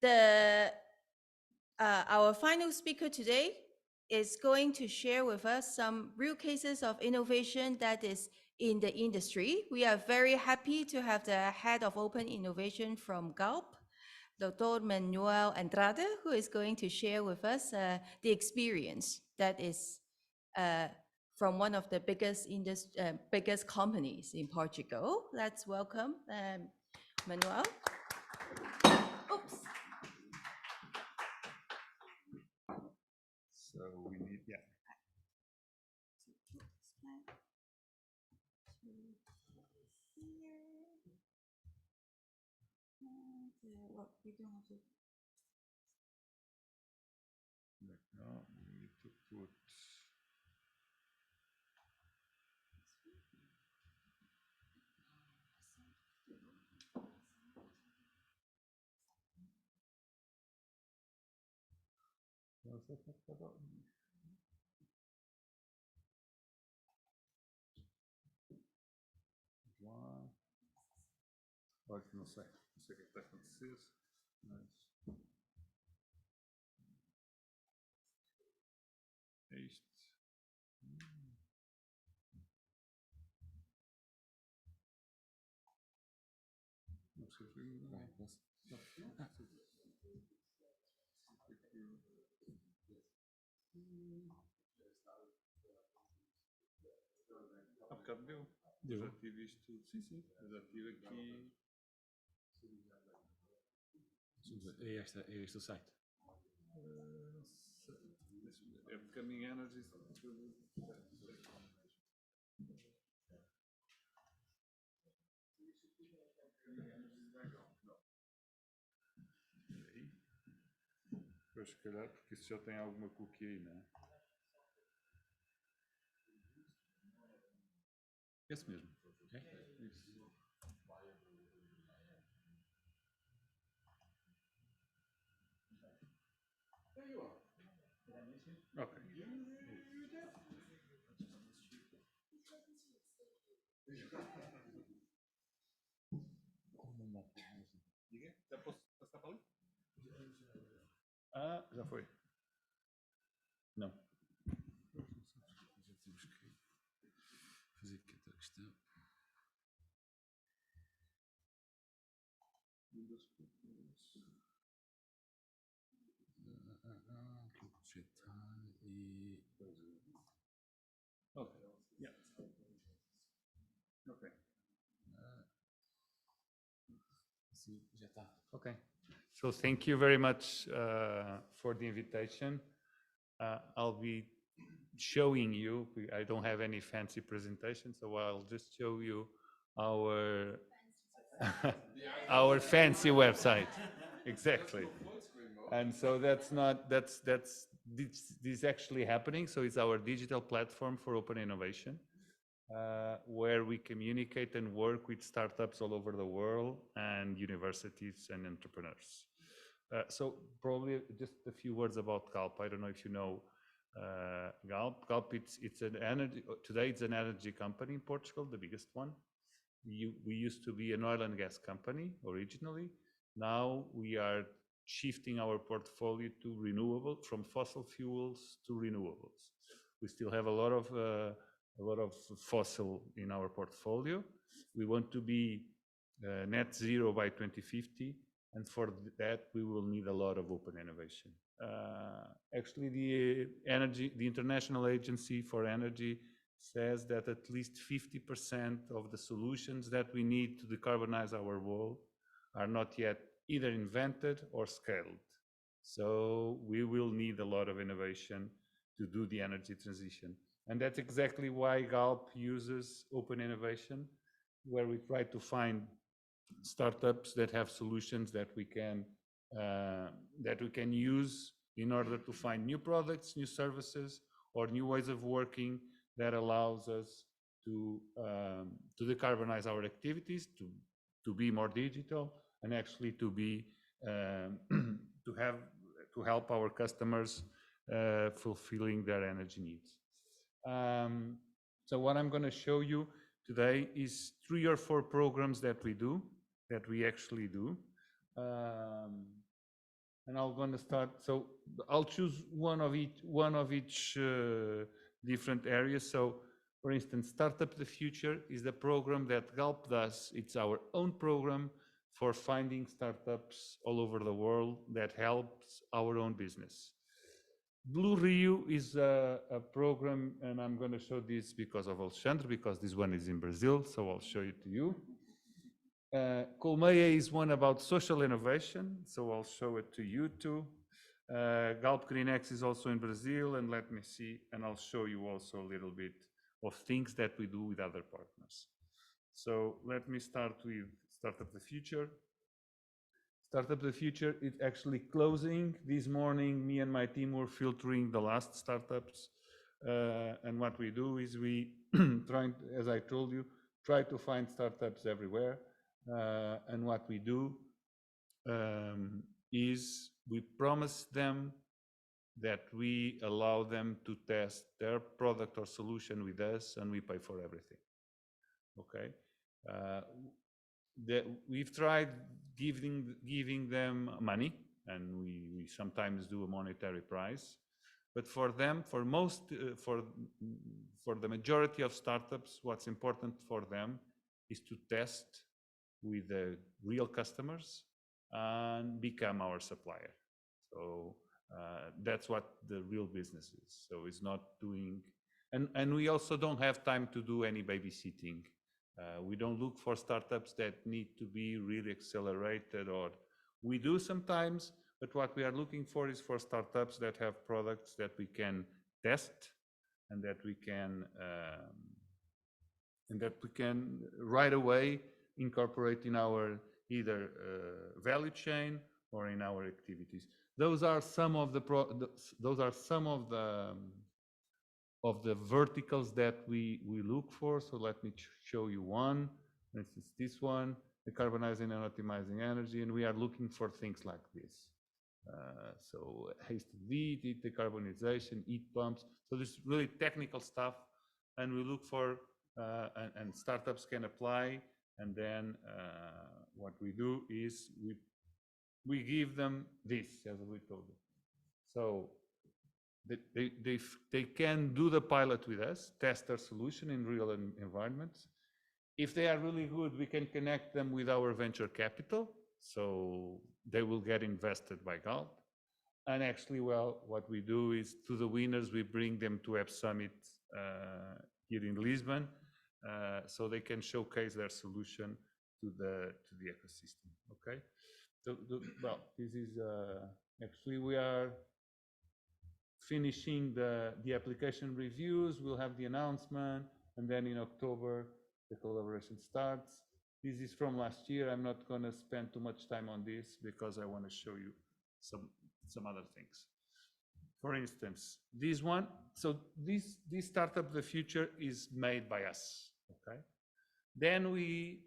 So our final speaker today is going to share with us some real cases of innovation that is in the industry. We are very happy to have the head of open innovation from GALP, Dr. Manuel Andrade, who is going to share with us the experience that is from one of the biggest companies in Portugal. Let's welcome Manuel. Oops. So we need, yeah. What we don't have to. No, we need to put. One. Olha, não sei o que está a acontecer, mas é isto. Não sei há bocado deu. Desative isto. Sim. Desative aqui. É este o site? É Becoming Energy. Pois, se calhar, porque isso já tem alguma cookie aí, não é? Esse mesmo. É? Isso. Ok. Diga? Já posso passar para ali? Ah, já foi. Não. Já temos que fazer aqui outra questão. Projetar e. Ok. Yeah. Ok. Sim, já está. Okay. So thank you very much for the invitation. I'll be showing you, I don't have any fancy presentation, so I'll just show you our our fancy website. Exactly. And so that's this actually happening. So it's our digital platform for open innovation. Where we communicate and work with startups all over the world and universities and entrepreneurs. So probably just a few words about GALP. I don't know if you know GALP. GALP, it's an energy, today it's an energy company in Portugal, the biggest one. We used to be an oil and gas company originally. Now we are shifting our portfolio to renewable, from fossil fuels to renewables. We still have a lot of fossil in our portfolio. We want to be net zero by 2050, and for that we will need a lot of open innovation. Actually, the International Agency for Energy says that at least 50% of the solutions that we need to decarbonize our world are not yet either invented or scaled. So we will need a lot of innovation to do the energy transition. And that's exactly why GALP uses open innovation, where we try to find startups that have solutions that we can use in order to find new products, new services, or new ways of working that allows us to decarbonize our activities, to be more digital, and actually to be to help our customers fulfilling their energy needs. So what I'm going to show you today is 3 or 4 programs that we actually do. I'm going to start. So I'll choose one of each different areas. So, for instance, Startup the Future is the program that GALP does. It's our own program for finding startups all over the world that helps our own business. Blue Rio is a program, and I'm going to show this because of Alexandre, because this one is in Brazil, so I'll show it to you. Colmeia is one about social innovation, so I'll show it to you too. GALP GreenX is also in Brazil, and let me see, and I'll show you also a little bit of things that we do with other partners. So let me start with Startup the Future. Startup the Future is actually closing. This morning, me and my team were filtering the last startups. And what we do is we try, as I told you, try to find startups everywhere. And what we do is we promise them that we allow them to test their product or solution with us, and we pay for everything. Okay. We've tried giving them money, and we sometimes do a monetary prize. But for them, for the majority of startups, what's important for them is to test with the real customers and become our supplier. So that's what the real business is. So it's not doing, and we also don't have time to do any babysitting. We don't look for startups that need to be really accelerated, or we do sometimes, but what we are looking for is for startups that have products that we can test and that we can right away incorporate in our either value chain or in our activities. Those are some of the verticals that we look for. So let me show you one. For instance, this one, decarbonizing and optimizing energy, and we are looking for things like this. So hasted heat, decarbonization, heat pumps. So this is really technical stuff, and we look for, and startups can apply. And then what we do is we give them this, as we told you. So they can do the pilot with us, test their solution in real environments. If they are really good, we can connect them with our venture capital, so they will get invested by GALP. And actually, well, what we do is to the winners, we bring them to Web Summit here in Lisbon, so they can showcase their solution to the ecosystem. Okay, so well, this is actually we are finishing the application reviews. We'll have the announcement, and then in October the collaboration starts. This is from last year. I'm not going to spend too much time on this because I want to show you some other things. For instance, this one. So this Startup the Future is made by us. Okay. Then we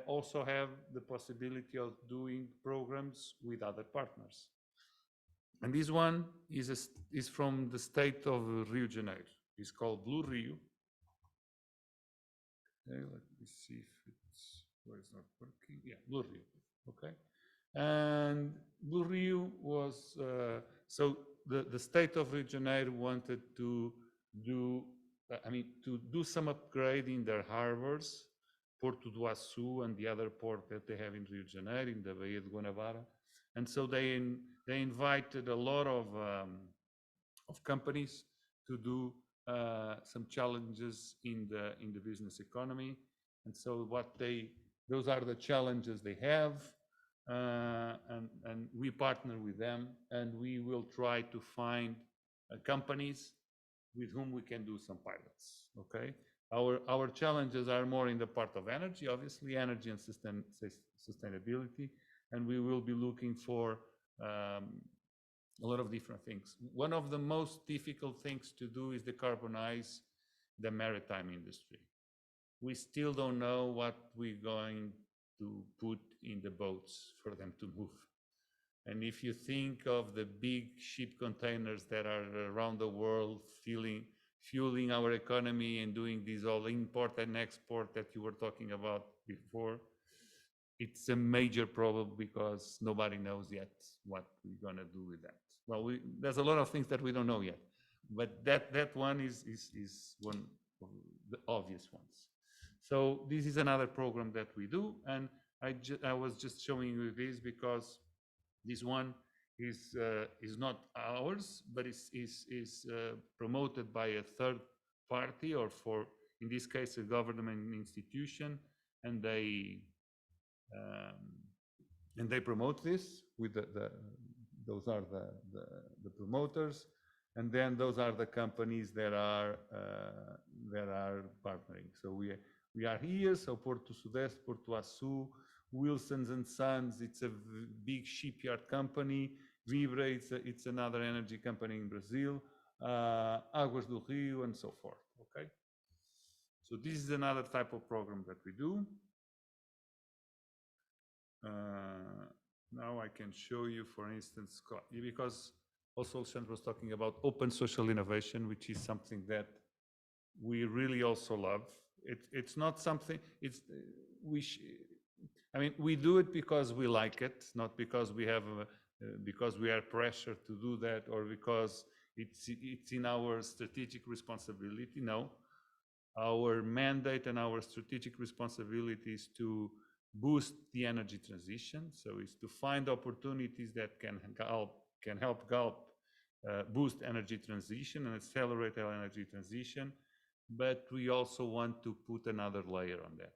also have the possibility of doing programs with other partners. And this one is from the state of Rio de Janeiro. It's called Blue Rio. Okay, let me see if it's where it's not working. Yeah, Blue Rio. Okay, and Blue Rio was so the state of Rio de Janeiro wanted to do some upgrade in their harbors, Porto do Açu and the other port that they have in Rio de Janeiro, in the Baía de Guanabara, and so they invited a lot of companies to do some challenges in the business economy. And so those are the challenges they have, and we partner with them, and we will try to find companies with whom we can do some pilots. Okay, our challenges are more in the part of energy, obviously, energy and sustainability, and we will be looking for a lot of different things. One of the most difficult things to do is decarbonize the maritime industry. We still don't know what we're going to put in the boats for them to move. And if you think of the big ship containers that are around the world fueling our economy and doing this all import and export that you were talking about before, it's a major problem because nobody knows yet what we're going to do with that. Well, there's a lot of things that we don't know yet, but that one is one of the obvious ones. So this is another program that we do, and I was just showing you this because this one is not ours, but is promoted by a third party, or in this case a government institution, and they promote this with those are the promoters, and then those are the companies that are partnering. So we are here. So Porto Sudeste, Porto Açu, Wilson's and Sons, it's a big shipyard company. Vibra, it's another energy company in Brazil. Águas do Rio, and so forth. Okay. So this is another type of program that we do. Now I can show you, for instance, because also Alexandre was talking about open social innovation, which is something that we really also love. It's not something, I mean, we do it because we like it, not because we have, because we are pressured to do that, or because it's in our strategic responsibility. No, our mandate and our strategic responsibility is to boost the energy transition. So it's to find opportunities that can help GALP boost energy transition and accelerate our energy transition. But we also want to put another layer on that.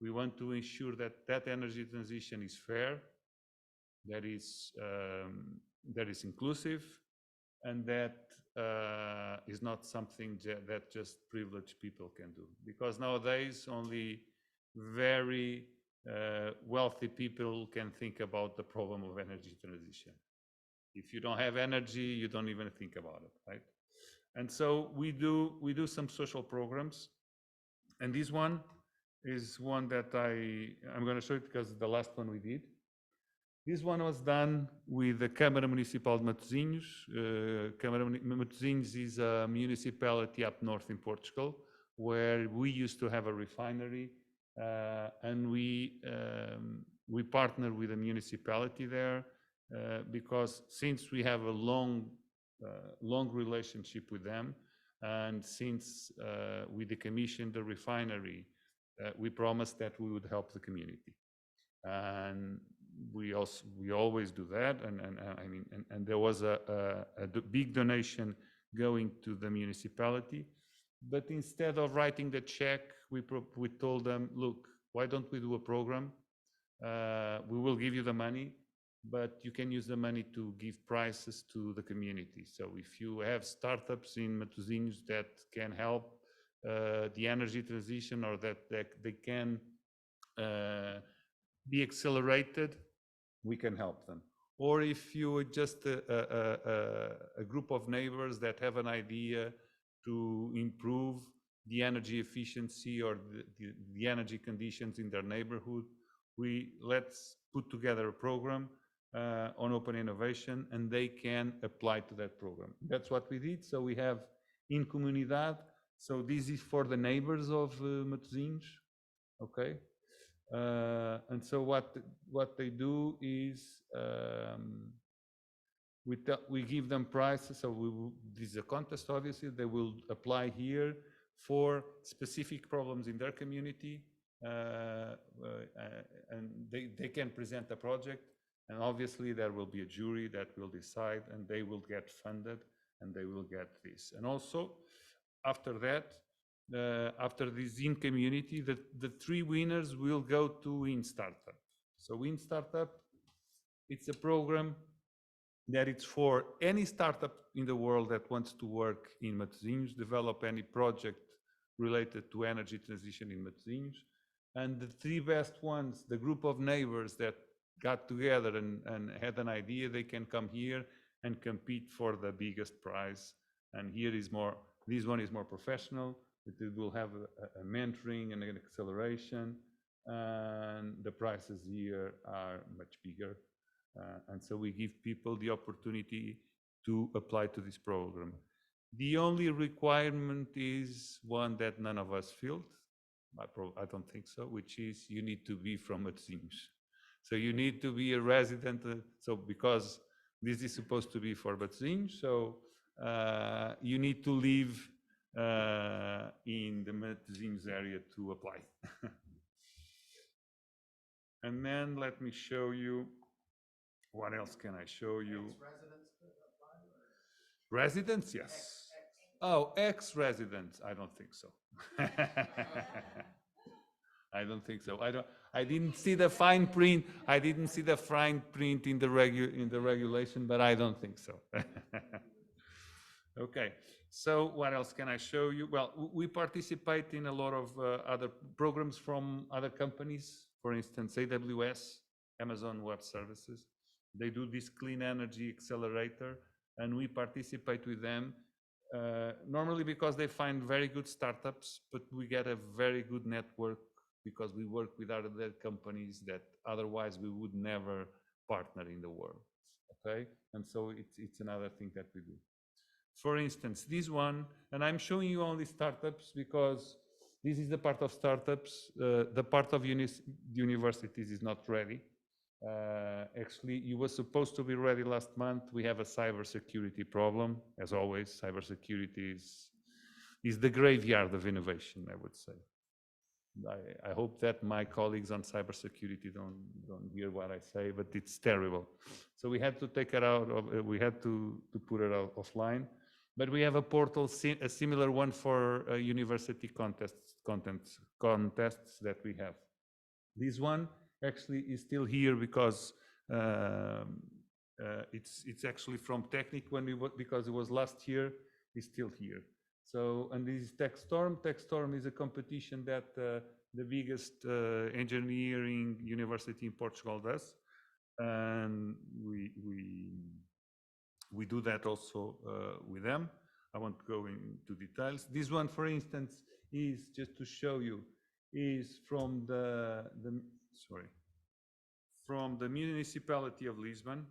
We want to ensure that energy transition is fair, that is inclusive, and that is not something that just privileged people can do. Because nowadays only very wealthy people can think about the problem of energy transition. If you don't have energy, you don't even think about it, right? And so we do some social programs, and this one is one that I'm going to show it because the last one we did. This one was done with the Câmara Municipal de Matosinhos. Matosinhos is a municipality up north in Portugal, where we used to have a refinery, and we partner with a municipality there because since we have a long relationship with them, and since we decommissioned the refinery, we promised that we would help the community, and we always do that. And there was a big donation going to the municipality. But instead of writing the check, we told them, look, why don't we do a program? We will give you the money, but you can use the money to give prizes to the community. So if you have startups in Matosinhos that can help the energy transition, or that they can be accelerated, we can help them. Or if you are just a group of neighbors that have an idea to improve the energy efficiency or the energy conditions in their neighborhood, let's put together a program on open innovation, and they can apply to that program. That's what we did. So we have In Comunidade. So this is for the neighbors of Matosinhos, okay? And so what they do is we give them prizes. So this is a contest, obviously. They will apply here for specific problems in their community, and they can present a project, and obviously there will be a jury that will decide, and they will get funded, and they will get this. And also after that, after this In Community, the 3 winners will go to In Startup. So In Startup, it's a program that it's for any startup in the world that wants to work in Matosinhos, develop any project related to energy transition in Matosinhos. And the 3 best ones, the group of neighbors that got together and had an idea, they can come here and compete for the biggest prize. And here is more, this one is more professional. It will have a mentoring and an acceleration, and the prizes here are much bigger. And so we give people the opportunity to apply to this program. The only requirement is one that none of us filled. I don't think so, which is you need to be from Matosinhos. So you need to be a resident. So because this is supposed to be for Matosinhos, so you need to live in the Matosinhos area to apply. And then let me show you, what else can I show you? Residents, yes. Oh, ex-residents, I don't think so. I don't think so. I didn't see the fine print. I didn't see the fine print in the regulation, but I don't think so. Okay. So what else can I show you? Well, we participate in a lot of other programs from other companies. For instance, AWS, Amazon Web Services. They do this clean energy accelerator, and we participate with them. Normally because they find very good startups, but we get a very good network because we work with other companies that otherwise we would never partner in the world. Okay, and so it's another thing that we do. For instance, this one, and I'm showing you only startups because this is the part of startups. The part of universities is not ready. Actually, it was supposed to be ready last month. We have a cybersecurity problem. As always, cybersecurity is the graveyard of innovation, I would say. I hope that my colleagues on cybersecurity don't hear what I say, but it's terrible. So we had to take it out of, we had to put it out offline. But we have a portal, a similar one for university contests that we have. This one actually is still here because it's actually from Technic because it was last year. It's still here. So, and this is TechStorm. TechStorm is a competition that the biggest engineering university in Portugal does, and we do that also with them. I won't go into details. This one, for instance, is just to show you, is from from the municipality of Lisbon,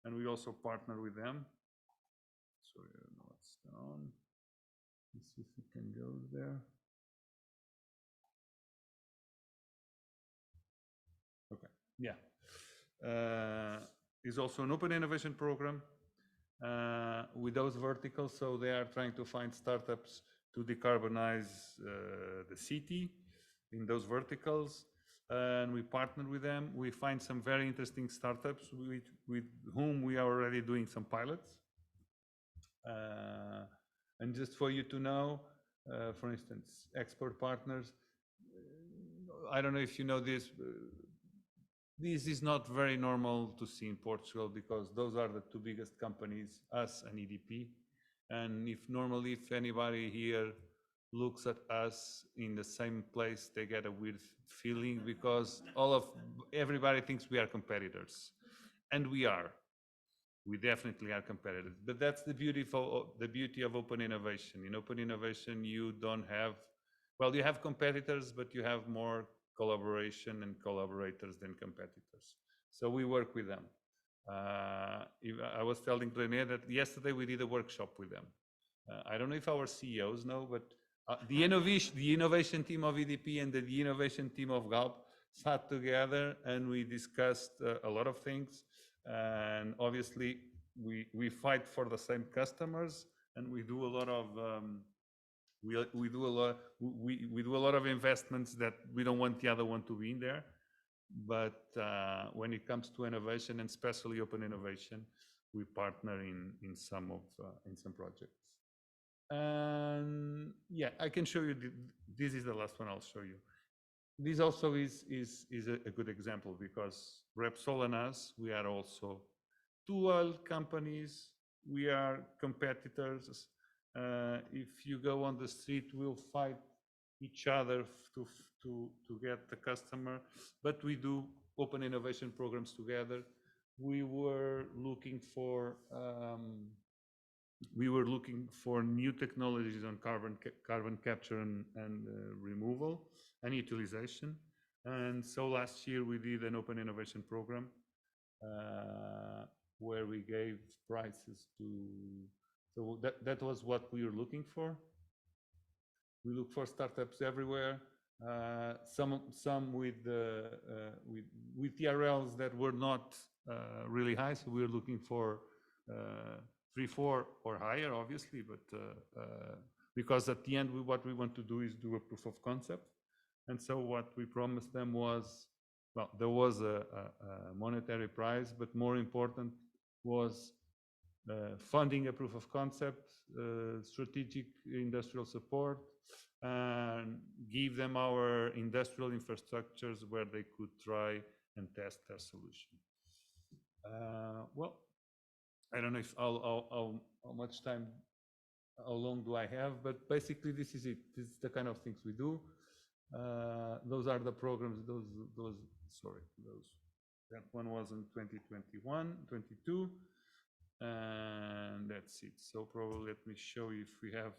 and we also partner with them. Sorry, I don't know what's down. Let's see if we can go there. Okay, yeah. It's also an open innovation program with those verticals. So they are trying to find startups to decarbonize the city in those verticals. And we partner with them. We find some very interesting startups with whom we are already doing some pilots. And just for you to know, for instance, export partners, I don't know if you know this, this is not very normal to see in Portugal because those are the two biggest companies, us and EDP. And if anybody here looks at us in the same place, they get a weird feeling because everybody thinks we are competitors, and we are. We definitely are competitive, but that's the beauty of open innovation. In open innovation, you don't have, well, you have competitors, but you have more collaboration and collaborators than competitors. So we work with them. I was telling René that yesterday we did a workshop with them. I don't know if our CEOs know, but the innovation team of EDP and the innovation team of GALP sat together and we discussed a lot of things. And obviously we fight for the same customers, and we do a lot of we do a lot of investments that we don't want the other one to be in there. But when it comes to innovation, and especially open innovation, we partner in some projects. And yeah, I can show you. This is the last one I'll show you. This also is a good example because Repsol and us, we are also two oil companies. We are competitors. If you go on the street, we'll fight each other to get the customer, but we do open innovation programs together. We were looking for new technologies on carbon capture and removal and utilization. And so last year we did an open innovation program where we gave prizes to, so that was what we were looking for. We look for startups everywhere, Some with TRLs that were not really high, so we were looking for 3, 4 or higher, obviously, but because at the end what we want to do is do a proof of concept. And so what we promised them was, well, there was a monetary prize, but more important was funding a proof of concept, strategic industrial support, and give them our industrial infrastructures where they could try and test their solution. Well, I don't know if how much time, how long do I have, but basically this is it. This is the kind of things we do. Those are the programs, that one was in 2021, 22, and that's it. So probably let me show you if we have,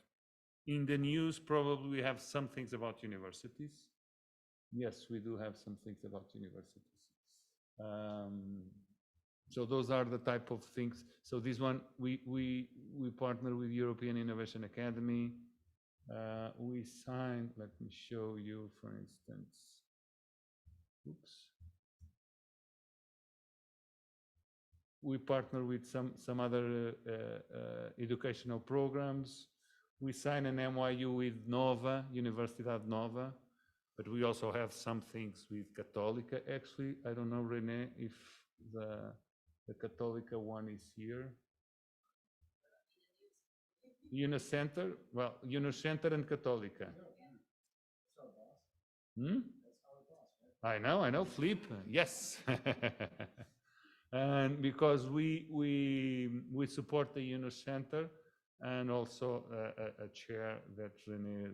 in the news, probably we have some things about universities. Yes, we do have some things about universities. So those are the type of things. So this one, we partner with European Innovation Academy. We signed, let me show you, for instance, oops. We partner with some other educational programs. We signed an MOU with Nova, Universidade Nova, but we also have some things with Católica. Actually, I don't know, René, if the Católica one is here. Unicenter, well, Unicenter and Católica. I know, Flip, yes. And because we support the Unicenter and also a chair that René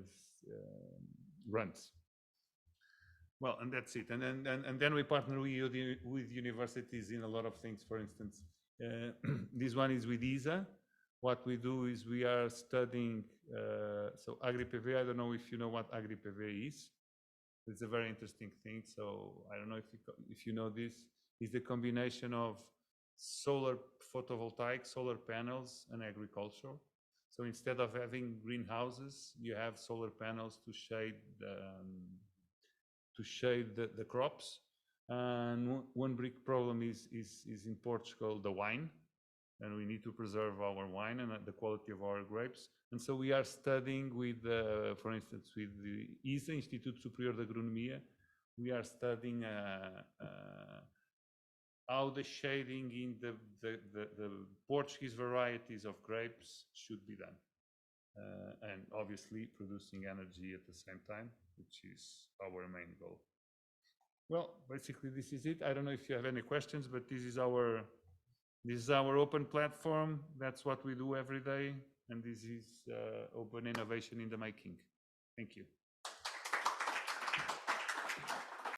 runs. Well, and that's it. And then we partner with universities in a lot of things. For instance, this one is with ISA. What we do is we are studying, so AgriPV, I don't know if you know what AgriPV is. It's a very interesting thing. So I don't know if you know this. It's the combination of solar photovoltaic, solar panels, and agriculture. So instead of having greenhouses, you have solar panels to shade the crops. And one big problem is in Portugal, the wine. And we need to preserve our wine and the quality of our grapes. And so we are studying with, for instance, with the ISA, Instituto Superior de Agronomia, we are studying how the shading in the Portuguese varieties of grapes should be done. And obviously producing energy at the same time, which is our main goal. Well, basically this is it. I don't know if you have any questions, but this is our open platform. That's what we do every day. And this is open innovation in the making. Thank you.